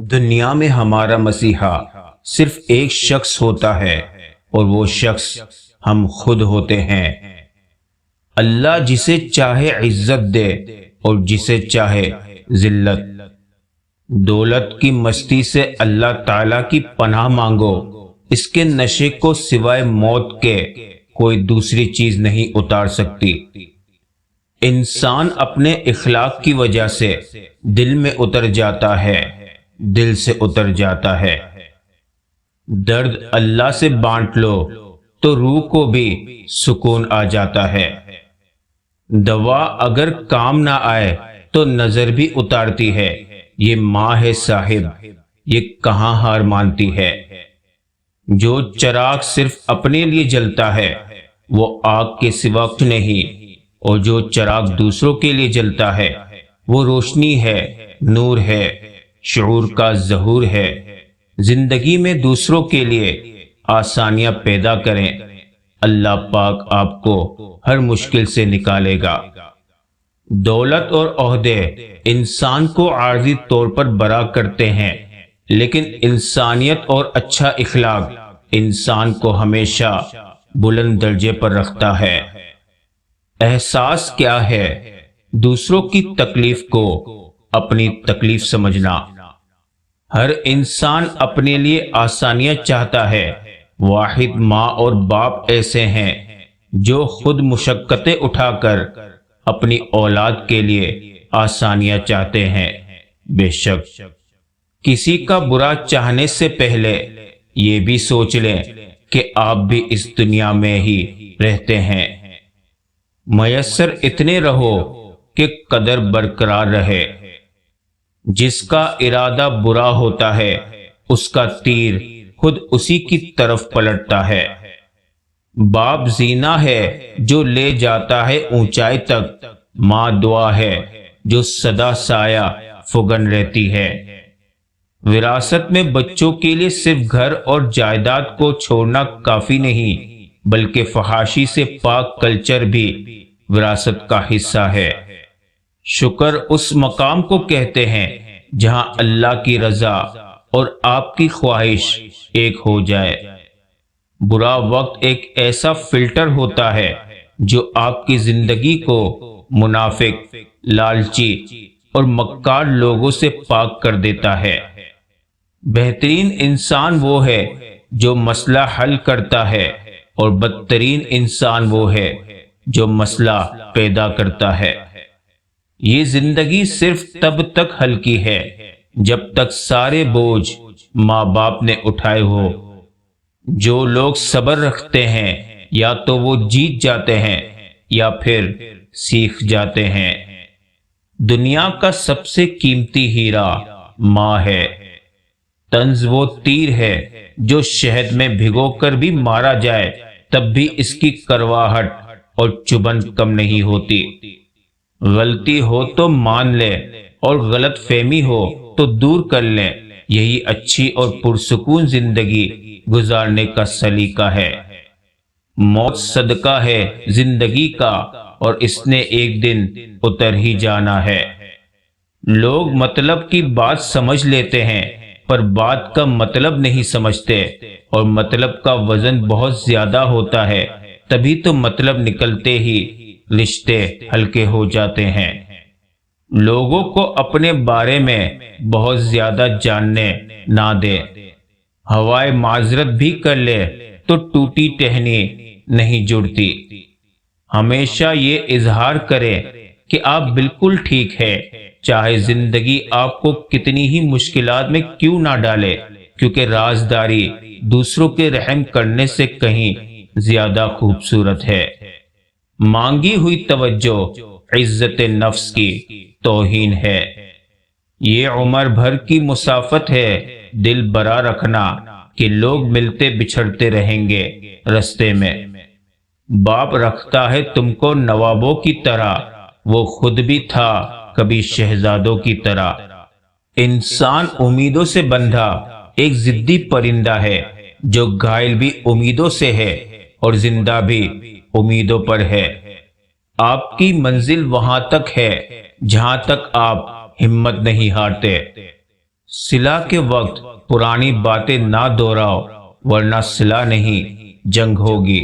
دنیا میں ہمارا مسیحا صرف ایک شخص ہوتا ہے اور وہ شخص ہم خود ہوتے ہیں۔ اللہ جسے چاہے عزت دے اور جسے چاہے ذلت۔ دولت کی مستی سے اللہ تعالیٰ کی پناہ مانگو، اس کے نشے کو سوائے موت کے کوئی دوسری چیز نہیں اتار سکتی۔ انسان اپنے اخلاق کی وجہ سے دل میں اتر جاتا ہے، دل سے اتر جاتا ہے۔ درد اللہ سے بانٹ لو تو روح کو بھی سکون آ جاتا ہے۔ دوا اگر کام نہ آئے تو نظر بھی اتارتی ہے۔ یہ ماں ہے صاحب، یہ کہاں ہار مانتی ہے۔ جو چراغ صرف اپنے لیے جلتا ہے وہ آگ کے سوا کچھ نہیں، اور جو چراغ دوسروں کے لیے جلتا ہے وہ روشنی ہے، نور ہے، شعور کا ظہور ہے۔ زندگی میں دوسروں کے لیے آسانیاں پیدا کریں، اللہ پاک آپ کو ہر مشکل سے نکالے گا۔ دولت اور عہدے انسان کو عارضی طور پر بڑا کرتے ہیں، لیکن انسانیت اور اچھا اخلاق انسان کو ہمیشہ بلند درجے پر رکھتا ہے۔ احساس کیا ہے؟ دوسروں کی تکلیف کو اپنی تکلیف سمجھنا۔ ہر انسان اپنے لیے آسانیاں چاہتا ہے۔ واحد ماں اور باپ ایسے ہیں جو خود مشقتیں اٹھا کر اپنی اولاد کے لیے آسانیاں چاہتے ہیں۔ بے شک کسی کا برا چاہنے سے پہلے یہ بھی سوچ لیں کہ آپ بھی اس دنیا میں ہی رہتے ہیں۔ میسر اتنے رہو کہ قدر برقرار رہے۔ جس کا ارادہ برا ہوتا ہے اس کا تیر خود اسی کی طرف پلٹتا ہے۔ باپ زینہ ہے جو لے جاتا ہے اونچائی تک، ماں دعا ہے جو سدا سایہ فگن رہتی ہے۔ وراثت میں بچوں کے لیے صرف گھر اور جائیداد کو چھوڑنا کافی نہیں، بلکہ فحاشی سے پاک کلچر بھی وراثت کا حصہ ہے۔ شکر اس مقام کو کہتے ہیں جہاں اللہ کی رضا اور آپ کی خواہش ایک ہو جائے۔ برا وقت ایک ایسا فلٹر ہوتا ہے جو آپ کی زندگی کو منافق، لالچی اور مکار لوگوں سے پاک کر دیتا ہے۔ بہترین انسان وہ ہے جو مسئلہ حل کرتا ہے، اور بدترین انسان وہ ہے جو مسئلہ پیدا کرتا ہے۔ یہ زندگی صرف تب تک ہلکی ہے جب تک سارے بوجھ ماں باپ نے اٹھائے ہو۔ جو لوگ صبر رکھتے ہیں یا تو وہ جیت جاتے ہیں یا پھر سیکھ جاتے ہیں۔ دنیا کا سب سے قیمتی ہیرا ماں ہے۔ طنز وہ تیر ہے جو شہد میں بھگو کر بھی مارا جائے تب بھی اس کی کرواہٹ اور چبھن کم نہیں ہوتی۔ غلطی ہو تو مان لے اور غلط فہمی ہو تو دور کر لیں، یہی اچھی اور پرسکون زندگی گزارنے کا سلیقہ ہے۔ موت صدقہ ہے زندگی کا، اور اس نے ایک دن اتر ہی جانا ہے۔ لوگ مطلب کی بات سمجھ لیتے ہیں پر بات کا مطلب نہیں سمجھتے، اور مطلب کا وزن بہت زیادہ ہوتا ہے تبھی تو مطلب نکلتے ہی رشتے ہلکے ہو جاتے ہیں۔ لوگوں کو اپنے بارے میں بہت زیادہ جاننے نہ دے۔ ہوائے معذرت بھی کر لے تو ٹوٹی ٹہنی نہیں جڑتی۔ ہمیشہ یہ اظہار کرے کہ آپ بالکل ٹھیک ہے، چاہے زندگی آپ کو کتنی ہی مشکلات میں کیوں نہ ڈالے، کیونکہ رازداری دوسروں کے رحم کرنے سے کہیں زیادہ خوبصورت ہے۔ مانگی ہوئی توجہ عزت نفس کی توہین ہے۔ یہ عمر بھر کی مسافت ہے دل برا رکھنا کہ لوگ ملتے بچھڑتے رہیں گے رستے میں۔ باپ رکھتا ہے تم کو نوابوں کی طرح، وہ خود بھی تھا کبھی شہزادوں کی طرح۔ انسان امیدوں سے بندھا ایک ضدی پرندہ ہے جو گھائل بھی امیدوں سے ہے اور زندہ بھی امیدوں پر ہے۔ آپ کی منزل وہاں تک ہے جہاں تک آپ ہمت نہیں ہارتے۔ صلح کے وقت پرانی باتیں نہ دہراؤ ورنہ صلح نہیں جنگ ہوگی۔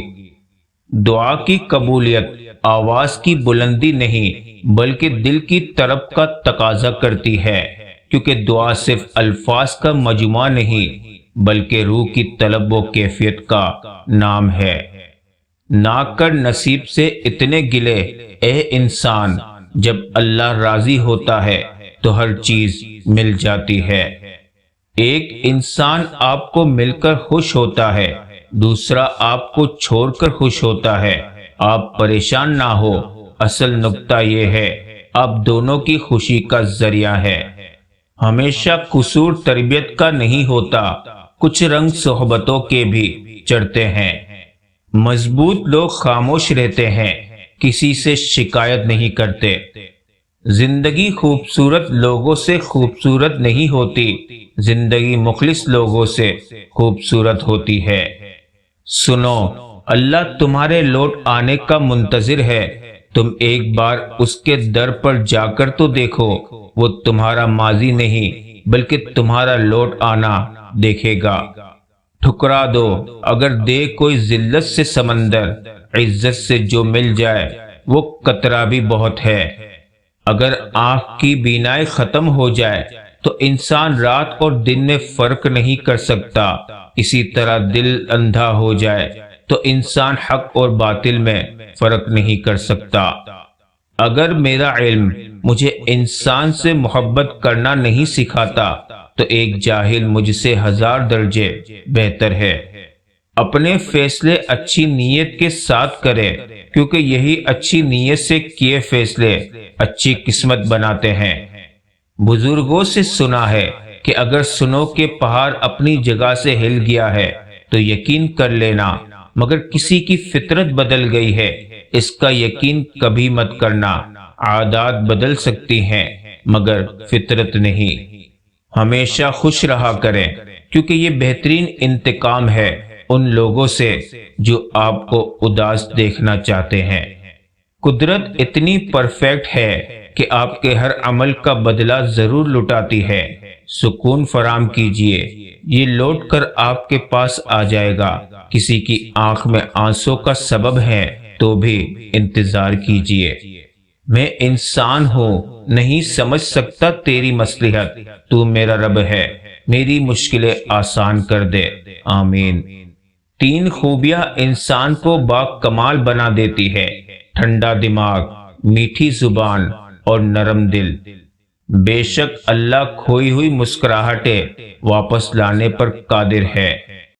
دعا کی قبولیت آواز کی بلندی نہیں بلکہ دل کی طرف کا تقاضا کرتی ہے، کیونکہ دعا صرف الفاظ کا مجموعہ نہیں بلکہ روح کی طلب و کیفیت کا نام ہے۔ نہ کر نصیب سے اتنے گلے اے انسان، جب اللہ راضی ہوتا ہے تو ہر چیز مل جاتی ہے۔ ایک انسان آپ کو مل کر خوش ہوتا ہے، دوسرا آپ کو چھوڑ کر خوش ہوتا ہے۔ آپ پریشان نہ ہو، اصل نکتہ یہ ہے آپ دونوں کی خوشی کا ذریعہ ہے۔ ہمیشہ قصور تربیت کا نہیں ہوتا، کچھ رنگ صحبتوں کے بھی چڑھتے ہیں۔ مضبوط لوگ خاموش رہتے ہیں، کسی سے شکایت نہیں کرتے۔ زندگی خوبصورت لوگوں سے خوبصورت نہیں ہوتی، زندگی مخلص لوگوں سے خوبصورت ہوتی ہے۔ سنو، اللہ تمہارے لوٹ آنے کا منتظر ہے، تم ایک بار اس کے در پر جا کر تو دیکھو، وہ تمہارا ماضی نہیں بلکہ تمہارا لوٹ آنا دیکھے گا۔ ٹھکرا دو اگر دے کوئی ذلت سے سمندر، عزت سے جو مل جائے وہ قطرہ بھی بہت ہے۔ اگر آنکھ کی بینائی ختم ہو جائے تو انسان رات اور دن میں فرق نہیں کر سکتا، اسی طرح دل اندھا ہو جائے تو انسان حق اور باطل میں فرق نہیں کر سکتا۔ اگر میرا علم مجھے انسان سے محبت کرنا نہیں سکھاتا تو ایک جاہل مجھ سے 1000 درجے بہتر ہے۔ اپنے فیصلے اچھی نیت کے ساتھ کرے، کیونکہ یہی اچھی نیت سے کیے فیصلے اچھی قسمت بناتے ہیں۔ بزرگوں سے سنا ہے کہ اگر سنو کہ پہاڑ اپنی جگہ سے ہل گیا ہے تو یقین کر لینا، مگر کسی کی فطرت بدل گئی ہے اس کا یقین کبھی مت کرنا۔ عادات بدل سکتی ہیں مگر فطرت نہیں۔ ہمیشہ خوش رہا کریں، کیونکہ یہ بہترین انتقام ہے ان لوگوں سے جو آپ کو اداس دیکھنا چاہتے ہیں۔ قدرت اتنی پرفیکٹ ہے کہ آپ کے ہر عمل کا بدلہ ضرور لٹاتی ہے۔ سکون فراہم کیجئے، یہ لوٹ کر آپ کے پاس آ جائے گا۔ کسی کی آنکھ میں آنسوں کا سبب ہے تو بھی انتظار کیجئے۔ میں انسان ہوں، نہیں سمجھ سکتا تیری مصلحت، تو میرا رب ہے، میری مشکلیں آسان کر دے۔ آمین۔ 3 خوبیاں انسان کو با کمال بنا دیتی ہے: ٹھنڈا دماغ، میٹھی زبان اور نرم دل۔ بے شک اللہ کھوئی ہوئی مسکراہٹیں واپس لانے پر قادر ہے۔